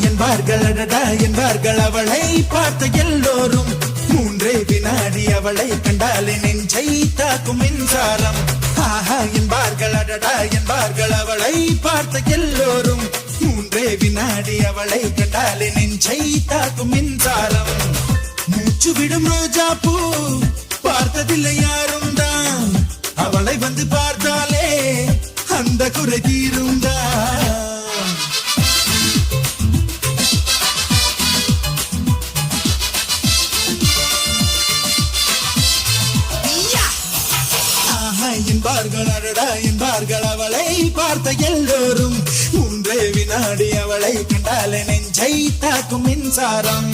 என்பார்கள் அடடா என்பார்கள் அவளை பார்த்த எல்லோரும். 3 வினாடி அவளை கண்டாலே நெஞ்சை தாக்கும் மின்சாரம். ஆஹா என்பார்கள் அடடா என்பார்கள் அவளை பார்த்த எல்லோரும். 3 வினாடி அவளை கண்டாலே நெஞ்சை தாக்கும் மின்சாரம். மூச்சு விடும் ரோஜா பூ பார்த்ததில்லை யாரும் தான். அவளை வந்து பார்த்தாலே அந்த குறை தீருந்தா. என்பார்கள் அடடா என்பார்கள் அவளை பார்த்த எல்லோரும். 3 வினாடி அவளை கண்டாலே நெஞ்சை தாக்கும் மின்சாரம்.